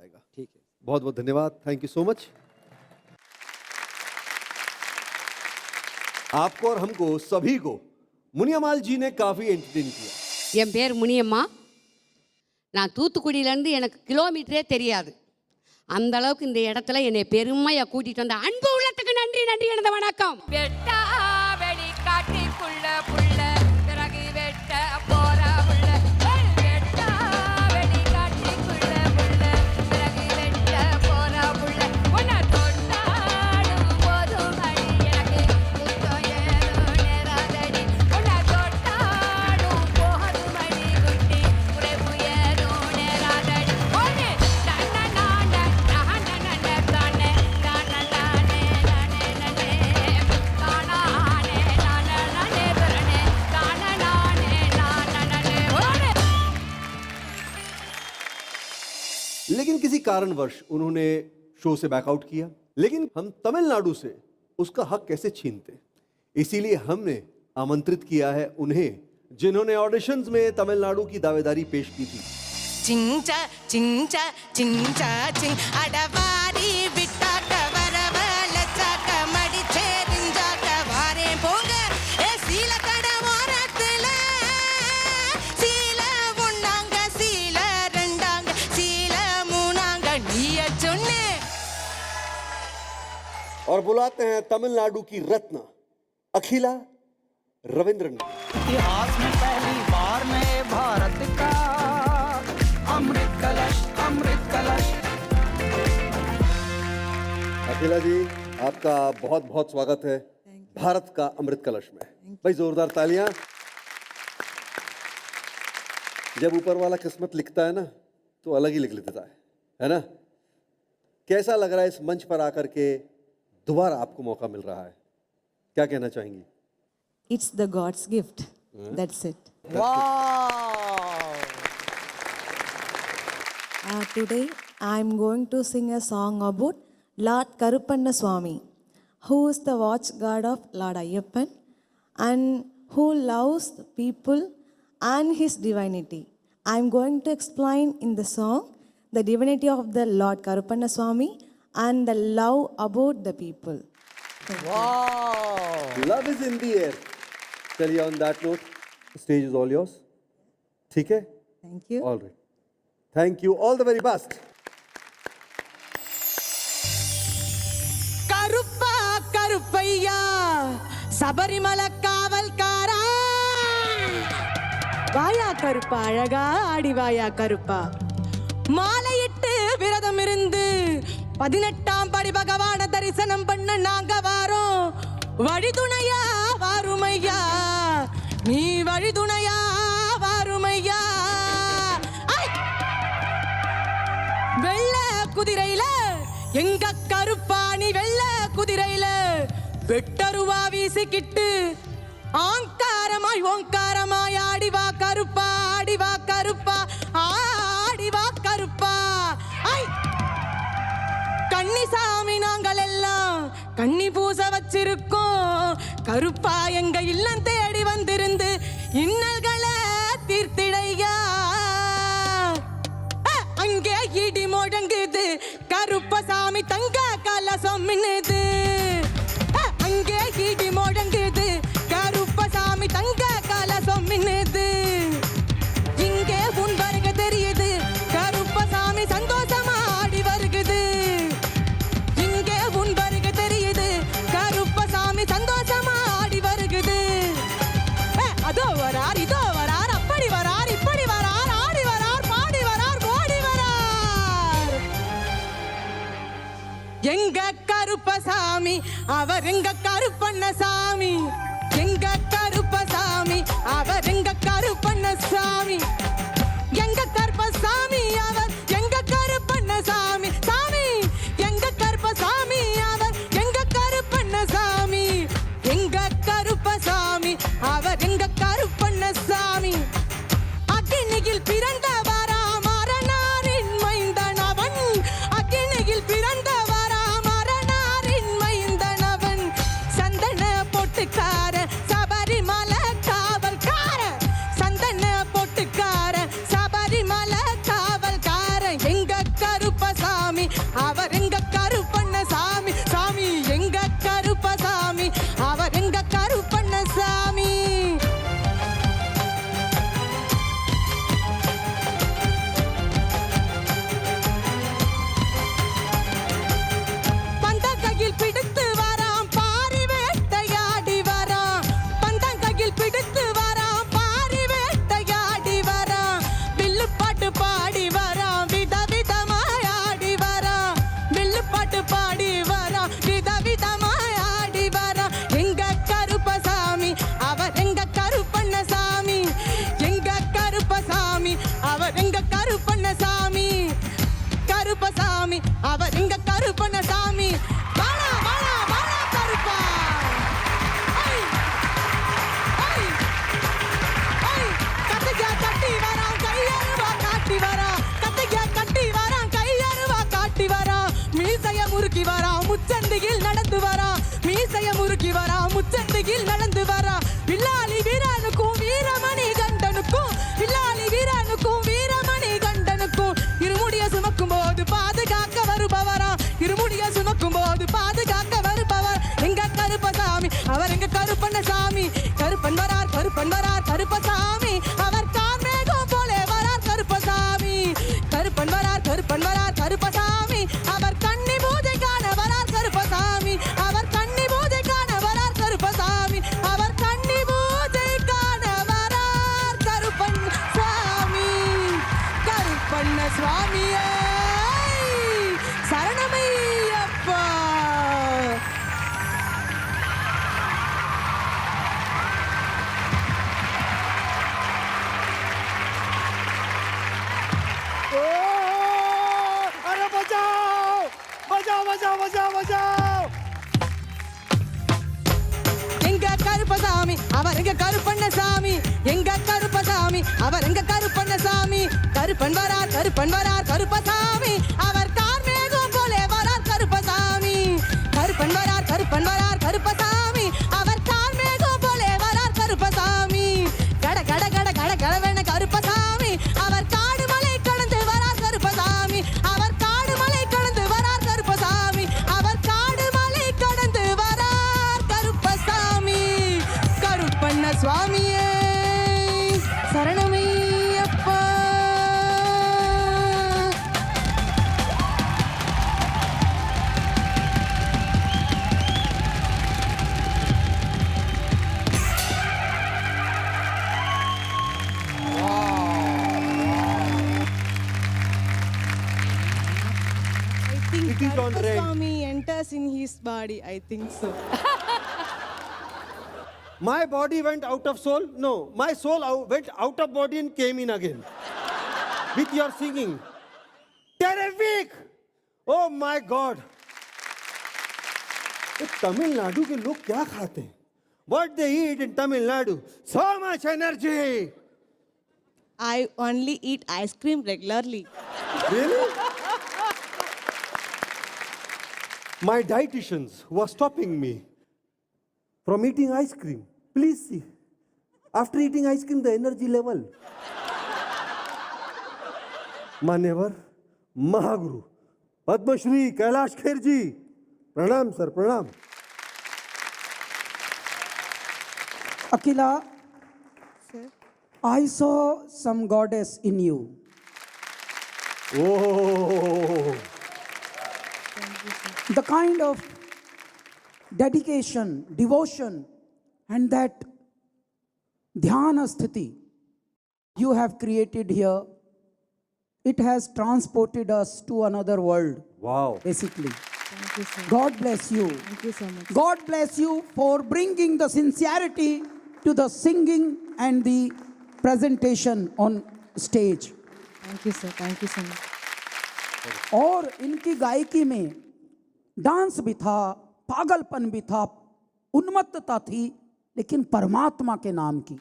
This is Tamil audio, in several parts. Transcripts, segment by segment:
आएगा। ठीक है, बहुत बहुत धन्यवाद, थैंक यू सो मच। आपको और हमको सभी को मुनियामाल जी ने काफी एंटरटेन किया। என் பேர் முனியம்மா. நான் தூத்துக்குடியிலேருந்து எனக்கு கிலோமீட்டரே தெரியாது. அந்த அளவுக்கு இந்த இடத்துல என்னை பெருமையாக கூட்டிகிட்டு வந்த அன்பு உள்ளத்துக்கு நன்றி நன்றி எனது வணக்கம். வெட்டா வெடி காட்டிக்குள்ள புள்ள பிறகு வெட்ட போற புள்ள வெட்டா வெடி காட்டிக்குள்ள புள்ள பிறகு வெட்ட போற புள்ள உன்னை தொட்டாடும் போதும் அடி எனக்கு குத்தம் ஏதோ நேராதடி உன்னை தொட்டாடும் போதும் அடி குட்டி உடைப்பு ஏதோ நேராதடி ஒன்று நன்ன நான நகன நன்ன தானே தான தானே நானே நானே தானானே நானே நானே தரணே தான நானே நானே நானே ஒன்று लेकिन किसी कारणवश उन्होंने शो से बैकआउट किया। लेकिन हम तमिलनाडु से उसका हक कैसे छीनते, इसीलिए हमने आमंत्रित किया है उन्हें जिन्होंने ऑडिशंस में तमिलनाडु की दावेदारी पेश की थी। चिंचा चिंचा चिंचा चिं अडवारी विटाक वरवल चाक मडिचे रिंजाक वारे पोंग ए सीला कड़ा मोरतல सीला उन्नांग सीला ரெண்டாங்க सीला மூணாங்க நீய சொன்னே और बुलाते हैं तमिलनाडु की रत्न अखिला रविंद्रन। इतिहास में पहली बार नए भारत का अमृत कलश अखिला जी, आपका बहुत बहुत स्वागत है भारत का अमृत कलश में। भाई जोरदार तालियां। जब ऊपर वाला किस्मत लिखता है ना तो अलग ही लिख लेता है ना? कैसा लग रहा है इस मंच पर आकर के दोबारा आपको मौका मिल रहा है, क्या कहना चाहेंगी? It's the God's gift. That's it. Today I'm going to sing a song about Lord Karupanna Swami, who is the watch god of Lord Ayyappan and who loves the people and his divinity. I'm going to explain in the song the divinity of the Lord Karupanna Swami and the love about the people. Love is in the air. चलिए on that note, the stage is all yours. ठीक है? Thank you. All right. Thank you. All the very best. கருப்பா கருப்பையா சபரிமலை காவல்காரா வாயா கருப்பா அழகா ஆடி வாயா கருப்பா மாலையிட்டு விரதம் இருந்து 18ஆம் படி பகவான தரிசனம் பண்ண நாங்க வாரோம் வழிதுணையா வாருமையா நீ வழிதுணையா வாருமையா வெள்ள குதிரையில எங்க கருப்பாணி வெள்ள குதிரையில வெட்டருவா வீசிக்கிட்டு ஆங்காரமாய் ஓங்காரமாய் ஆடிவா கருப்பா ஆடிவா கருப்பா ஆடிவா கருப்பா ஐ கன்னிசாமி நாங்கள் எல்லாம் கன்னி பூச வச்சிருக்கோம் கருப்பா எங்க இல்லம் தேடி வந்திருந்து இன்னல்களை தீர்த்திடையா அங்கே இடி முழங்குது கருப்பசாமி தங்க கலசம் மின்னுது அங்கே இடி முழங்குது கருப்பசாமி தங்க கலசம் மின்னுது இங்கே உன் வருக தெரியுது கருப்பசாமி சந்தோஷமா ஆடி வருகுது இங்கே உன் வருக தெரியுது கருப்பசாமி சந்தோஷமா ஆடி வருகுது அதோ வரார் இதோ வரார் அப்படி வரார் இப்படி வரார் ஆடி வரார் பாடி வரார் ஓடி வரார் எங்க கருப்பசாமி அவர் எங்க கருப்பண்ணசாமி எங்க கருப்பசாமி அவர் எங்க கருப்பண்ணசாமி எங்க கருப்பசாமி அவர் எங்க கருப்பண்ணசாமி சாமி எங்க கருப்பசாமி அவர் எங்க கருப்பண்ணசாமி எங்க கருப்பசாமி அவர் எங்க கருப்பண்ணசாமி அக்னியில் பிறந்தவரா மரணாரின் மைந்தனவன் அக்னியில் பிறந்தவரா மரணாரின் மைந்தனவன் சந்தன பொட்டுக்கார சபரிமலை காவல்கார சந்தன பொட்டுக்கார சபரிமலை காவல்கார கருப்பசாமி அவர் இங்க கருப்பண்ணசாமி வாடா வாடா வாடா கருப்பா ஐ ஐ ஐ கத்தியா கட்டி வரான் கையருவா காட்டி வரா கத்தியா கட்டி வரான் கையருவா காட்டி வரா மீசைய முறுக்கி வரா முச்சந்தியில் நடந்து வரா மீசைய முறுக்கி வரா முச்சந்தியில் நடந்து வரா வில்லாளி வீரனுக்கும் வீரமணி கண்டனுக்கும் வில்லாளி வீரனுக்கும் வீரமணி கண்டனுக்கும் இருமுடிய சுமக்கும் போது பாதுகாக்க வருபவரா இருமுடிய சுமக்கும் போது பாதுகாக்க வருபவர் எங்க கருப்பசாமி அவர் எங்க கருப்பண்ணசாமி கருப்பன் வரார் கருப்பசாமி அவர் கார்மேகம் போலே வரார் கருப்பசாமி கருப்பன் வரார் கருப்பசாமி அவர் கன்னி பூஜை காண வரார் கருப்பசாமி அவர் கன்னி பூஜை காண வரார் கருப்பசாமி அவர் கன்னி பூஜை காண வரார் கருப்பன் சுவாமியே சரணமையப்பா अरे बचाओ बचाओ बचाओ बचाओ बचाओ எங்க கருப்பசாமி அவர் எங்க கருப்பண்ணசாமி எங்க கருப்பசாமி அவர் எங்க கருப்பண்ணசாமி கருப்பன் வரார் கருப்பசாமி அவர் கார்மேகம் போலே வரார் கருப்பசாமி கருப்பன் வரார் கருப்பசாமி அவர் கார்மேகம் போலே வரார் கருப்பசாமி கட கட கட கட கடவென கருப்பசாமி அவர் காடு மலை கடந்து வரார் கருப்பசாமி அவர் காடு மலை கடந்து வரார் கருப்பசாமி அவர் காடு மலை கடந்து வரார் கருப்பசாமி கருப்பண்ண சுவாமியே சரணமையப்பா It is on red. Swami enters in his body, I think so. My body went out of soul? No, my soul went out of body and came in again. With your singing. Terrific! Oh my God! Tamil Nadu के लोग क्या खाते हैं? What they eat in Tamil Nadu? So much energy! I only eat ice cream regularly. Really? My dietitians were stopping me from eating ice cream. Please see. After eating ice cream, the energy level. मान्यवर महागुरु पद्मश्री कैलाश खेर जी, प्रणाम सर, प्रणाम. Akila, I saw some goddess in you. Oh, The kind of dedication, devotion, and that dhyana sthiti you have created here, it has transported us to another world, wow. basically. Thank you, sir. God bless you. Thank you so much. God bless you for bringing the sincerity to the singing and the presentation on stage. Thank you, sir. Thank you so much. और इनकी गायकी में डांस भी था, पागलपन भी था, उन्मत्तता थी, लेकिन परमात्मा के नाम की.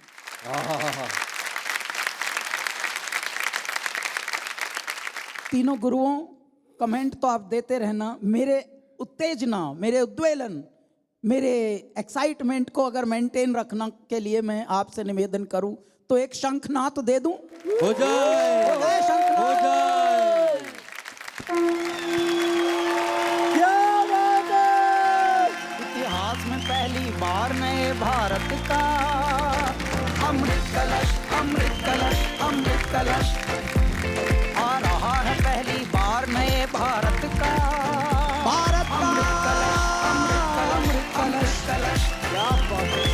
तीनों गुरुओं कमेंट तो आप देते रहना. मेरे उत्तेजना, मेरे उद्वेलन, मेरे एक्साइटमेंट को अगर मेंटेन रखना के लिए मैं आपसे निवेदन करूं तो एक शंखनाद दे दूं. हो जाए शंखनाद. क्या बात है. इतिहास में पहली बार नए भारत का अमृत कलश, अमृत कलश, अमृत कलश आ रहा है पहली बार नए भारत का. भारत का अमृत कलश, कलश. क्या बात है.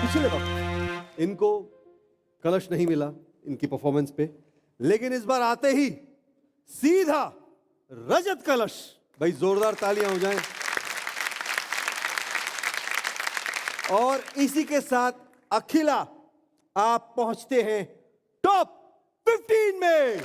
पिछले वक्त इनको कलश नहीं मिला इनकी परफॉर्मेंस पे, लेकिन इस बार आते ही सीधा रजत कलश. भाई जोरदार तालियां हो जाएं. और इसी के साथ अखिला आप पहुंचते हैं टॉप 15 में.